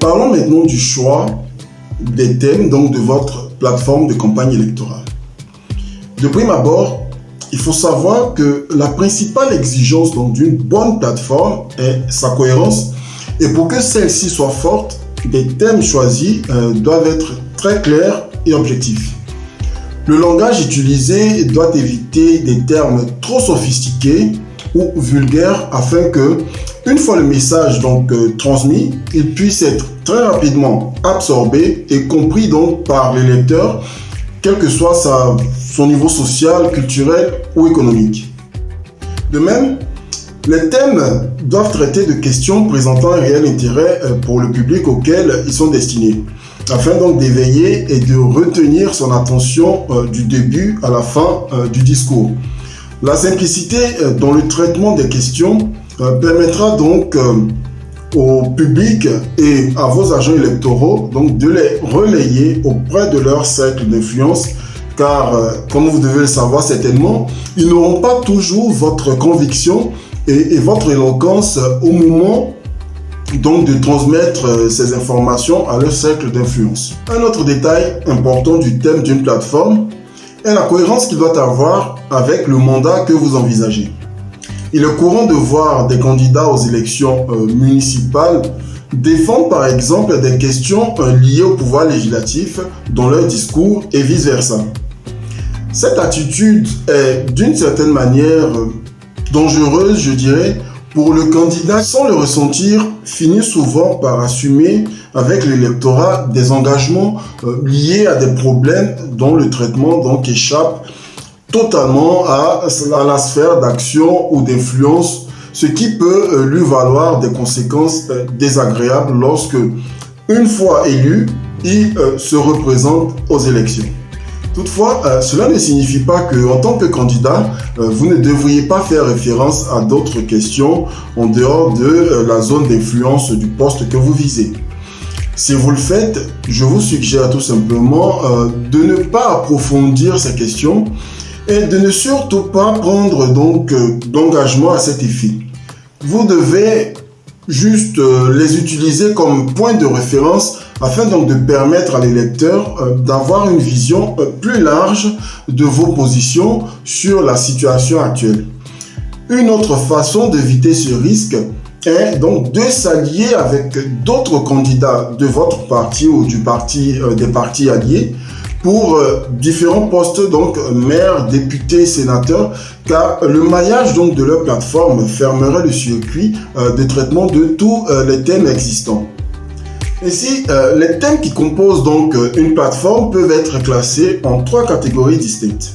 Parlons maintenant du choix des thèmes donc de votre plateforme de campagne électorale. De prime abord, il faut savoir que la principale exigence donc d'une bonne plateforme est sa cohérence, et pour que celle-ci soit forte, les thèmes choisis doivent être très clairs et objectifs. Le langage utilisé doit éviter des termes trop sophistiqués ou vulgaires afin que, une fois le message donc transmis, il puisse être très rapidement absorbé et compris donc par les lecteurs, quel que soit son niveau social, culturel ou économique. De même, les thèmes doivent traiter de questions présentant un réel intérêt pour le public auquel ils sont destinés, afin donc d'éveiller et de retenir son attention du début à la fin du discours. La simplicité dans le traitement des questions permettra donc au public et à vos agents électoraux donc de les relayer auprès de leur cercle d'influence, car comme vous devez le savoir certainement, ils n'auront pas toujours votre conviction et votre éloquence au moment donc de transmettre ces informations à leur cercle d'influence. Un autre détail important du thème d'une plateforme est la cohérence qu'il doit avoir avec le mandat que vous envisagez. Il est courant de voir des candidats aux élections municipales défendre par exemple des questions liées au pouvoir législatif dans leur discours et vice-versa. Cette attitude est d'une certaine manière dangereuse, je dirais, pour le candidat sans le ressentir, finit souvent par assumer avec l'électorat des engagements liés à des problèmes dont le traitement donc échappe totalement à la sphère d'action ou d'influence, ce qui peut lui valoir des conséquences désagréables lorsque, une fois élu, il se représente aux élections. Toutefois, cela ne signifie pas qu'en tant que candidat, vous ne devriez pas faire référence à d'autres questions en dehors de la zone d'influence du poste que vous visez. Si vous le faites, je vous suggère tout simplement de ne pas approfondir ces questions et de ne surtout pas prendre donc d'engagement à cet effet. Vous devez juste les utiliser comme point de référence afin donc de permettre à l'électeur d'avoir une vision plus large de vos positions sur la situation actuelle. Une autre façon d'éviter ce risque est donc de s'allier avec d'autres candidats de votre parti ou des partis alliés pour différents postes, donc maire, député, sénateur, car le maillage donc de leur plateforme fermerait le circuit de traitement de tous les thèmes existants. Ainsi, les thèmes qui composent donc une plateforme peuvent être classés en 3 catégories distinctes.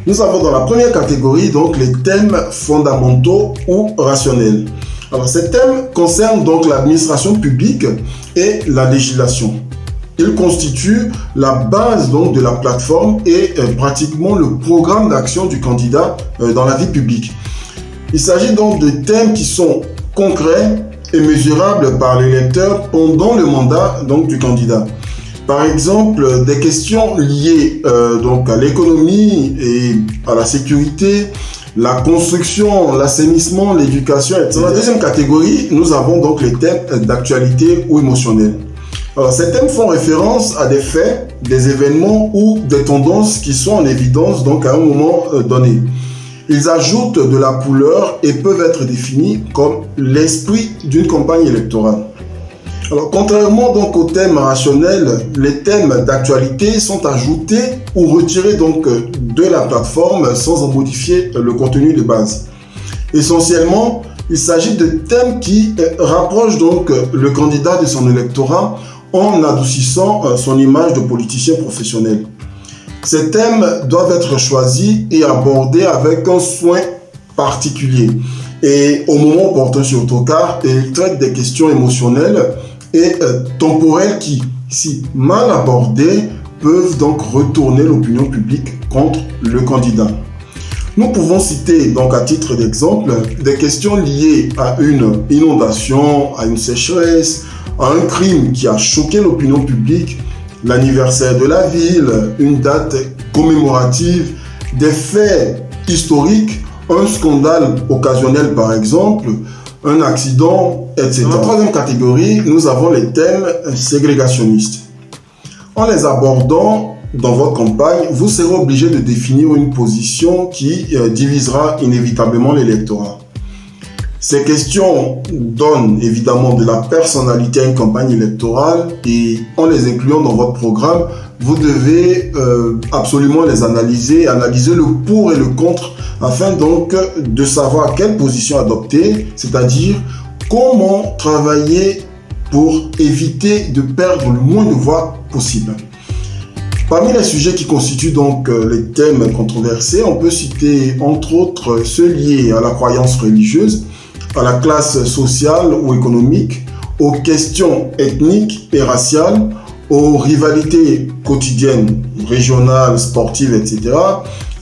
Nous avons dans la première catégorie donc les thèmes fondamentaux ou rationnels. Alors ces thèmes concernent donc l'administration publique et la législation. Ils constituent la base donc de la plateforme et pratiquement le programme d'action du candidat dans la vie publique. Il s'agit donc de thèmes qui sont concrets et mesurables par les électeurs pendant le mandat donc du candidat. Par exemple, des questions liées donc à l'économie et à la sécurité, la construction, l'assainissement, l'éducation, etc. Dans la deuxième catégorie, nous avons donc les thèmes d'actualité ou émotionnels. Alors, ces thèmes font référence à des faits, des événements ou des tendances qui sont en évidence donc à un moment donné. Ils ajoutent de la couleur et peuvent être définis comme l'esprit d'une campagne électorale. Alors, contrairement donc aux thèmes rationnels, les thèmes d'actualité sont ajoutés ou retirés donc de la plateforme sans en modifier le contenu de base. Essentiellement, il s'agit de thèmes qui rapprochent donc le candidat de son électorat en adoucissant son image de politicien professionnel. Ces thèmes doivent être choisis et abordés avec un soin particulier et au moment opportun surtout, car ils traitent des questions émotionnelles et temporelles qui, si mal abordées, peuvent donc retourner l'opinion publique contre le candidat. Nous pouvons citer donc à titre d'exemple des questions liées à une inondation, à une sécheresse, à un crime qui a choqué l'opinion publique, l'anniversaire de la ville, une date commémorative, des faits historiques, un scandale occasionnel par exemple, un accident, etc. En troisième catégorie, nous avons les thèmes ségrégationnistes. En les abordant dans votre campagne, vous serez obligé de définir une position qui divisera inévitablement l'électorat. Ces questions donnent évidemment de la personnalité à une campagne électorale et en les incluant dans votre programme, vous devez absolument les analyser le pour et le contre afin donc de savoir quelle position adopter, c'est-à-dire comment travailler pour éviter de perdre le moins de voix possible. Parmi les sujets qui constituent donc les thèmes controversés, on peut citer entre autres ceux liés à la croyance religieuse, à la classe sociale ou économique, aux questions ethniques et raciales, aux rivalités quotidiennes, régionales, sportives, etc.,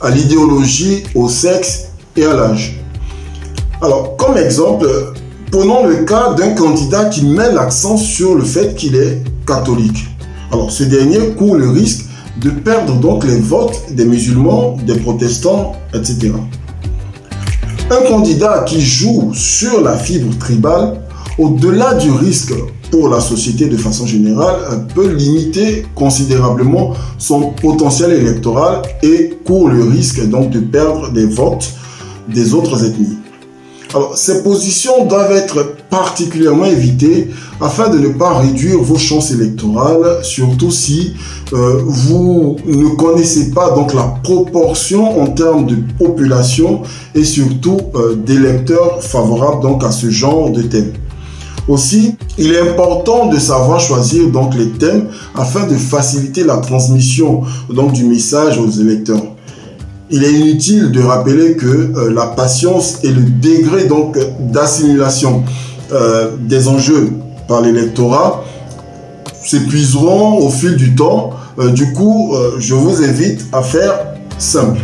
à l'idéologie, au sexe et à l'âge. Alors, comme exemple, prenons le cas d'un candidat qui met l'accent sur le fait qu'il est catholique. Alors, ce dernier court le risque de perdre donc les votes des musulmans, des protestants, etc. Un candidat qui joue sur la fibre tribale, au-delà du risque pour la société de façon générale, peut limiter considérablement son potentiel électoral et court le risque donc de perdre des votes des autres ethnies. Alors, ces positions doivent être particulièrement évitées afin de ne pas réduire vos chances électorales, surtout si vous ne connaissez pas donc la proportion en termes de population et surtout d'électeurs favorables donc à ce genre de thème. Aussi, il est important de savoir choisir donc les thèmes afin de faciliter la transmission donc du message aux électeurs. Il est inutile de rappeler que la patience et le degré donc d'assimilation des enjeux par l'électorat s'épuiseront au fil du temps. Du coup, je vous invite à faire simple.